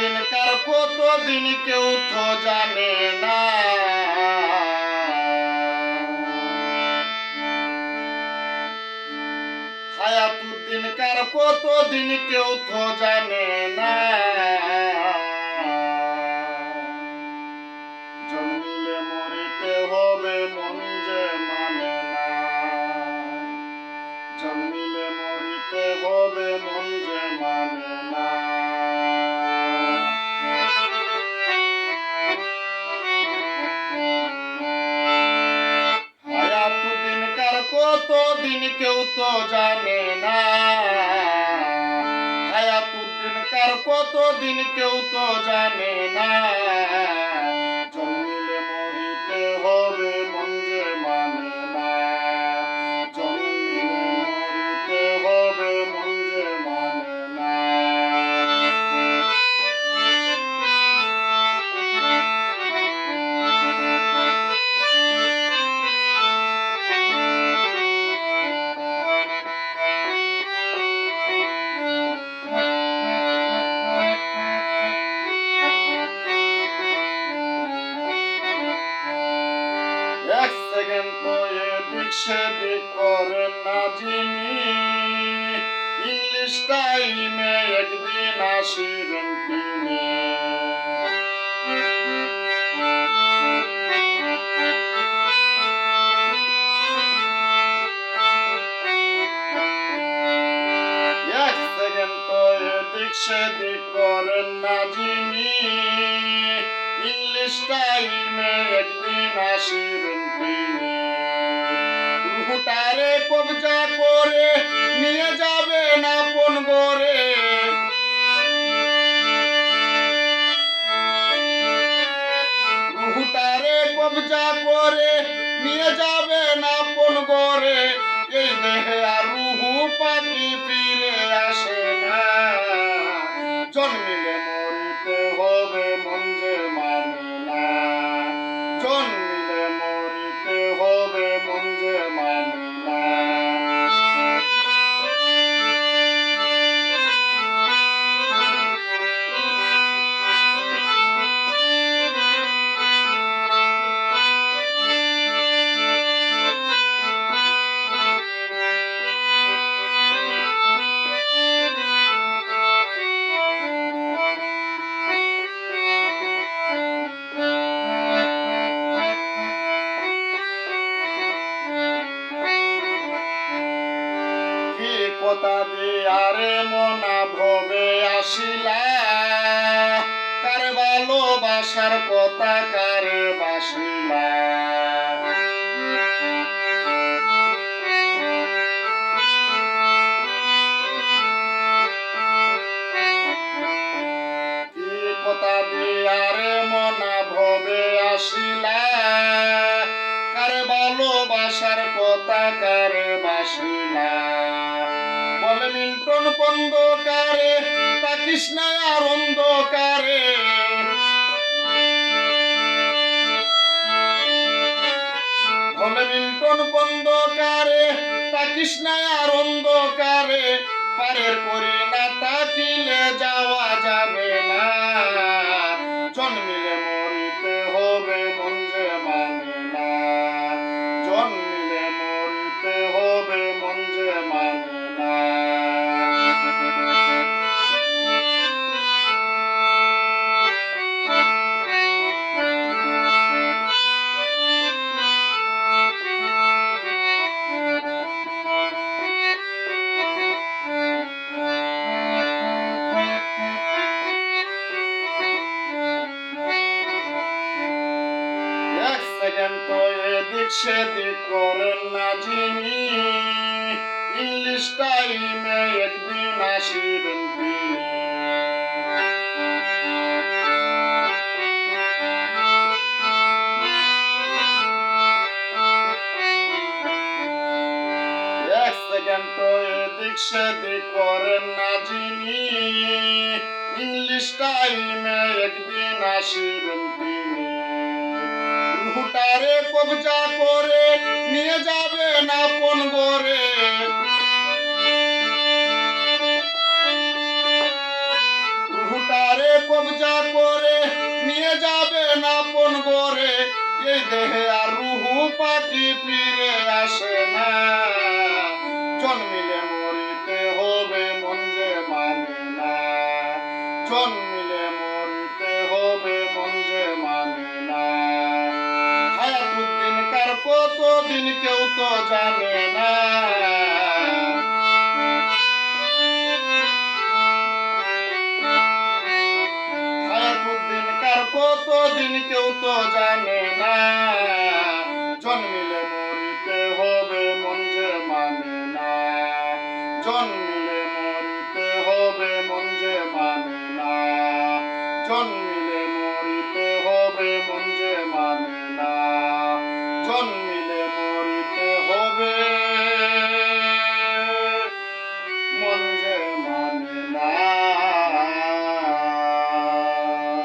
দিনকার কতদিন কেউ তো জানে না। হায়াতুদ্দিনকার কতদিন কেউ তো জানে না। জন্মিলে মরিতে হবে মন যে মানে না। জন্মিলে মরিতে হবে মন যে মানে না। হায়াতুদ্দিনকার কতদিন কেউ তো জানে না। হায়াতুদ্দিনকার কতদিন কেউ তো জানে না। জন্মিলে মরিতে হবে মন যে মানে না। জন্মিলে মরিতে হবে মন যে মানে না। এক সেকেন্ড তো এদিক সেদিক করেন না যিনি। ইংলিশ টাইমে একদিন আসিবেন তিনি। এক সেকেন্ড তো এদিক সেদিক করেন না যিনি। ইংলিশ টাইমে একদিন আসিবেন তিনি। রুহুটারে কবজা করে নিয়ে যাবেন আপন গরে। রুহুটারে কবজা করে নিয়ে যাবেন আপন গরে। এই দেহে আর রুহু পাখি ফিরে আসে না। জন্মিলে মরিতে হবে মন যে মানে না। জন্মিলে মরিতে হবে মন যে মানে না। কথা দিয়ারে মনা ভবে আসিলা। কার ভালোবাসার কথা কারে বাসিলা। কি কথা দিয়ারে মনা ভবে আসিলা। কার ভালোবাসার কথা কারে বাসিলা। বলে মিল্টন খন্দকারে তাকিস না আর অন্ধকারে। বলে মিল্টন খন্দকারে তাকিস না আর অন্ধকারে। পারের করি না তাকিলে যাওয়া যাবে না। জন্মিলে মরিতে হবে মন যে মানে না। জন্মিলে মরিতে হবে মন যে মানে না। এক সেকেন্ড তো এদিক সেদিক করেন না যিনি। ইংলিশ টাইমে একদিন আসিবেন তিনি। এক সেকেন্ড তো এদিক সেদিক করেন না যিনি। ইংলিশ টাইমে একদিন আসিবেন তিনি। রুহুটারে কবজা করে নিয়ে যাবেন আপন গরে। রুহুটারে কবজা করে নিয়ে যাবে না আপন ঘরে, এই দেহে আর রুহু পাখি ফিরে আসে না। জন্মিলে মরিতে হবে মন যে মানে না, জন্মিলে মরিতে হবে মন যে মানে না। হায়াতুদ্দিন কার কতদিন কেউ তো জানে না। হায়াতুদ্দিন কার কতদিন কেউ তো জানে না। জন্মিলে মরিতে হবে মন যে মানে না, জন্মিলে মরিতে হবে মন যে মানে না, জন্মিলে মরিতে হবে মন যে মানে না, জন্মিলে মরিতে হবে মন যে মানে না।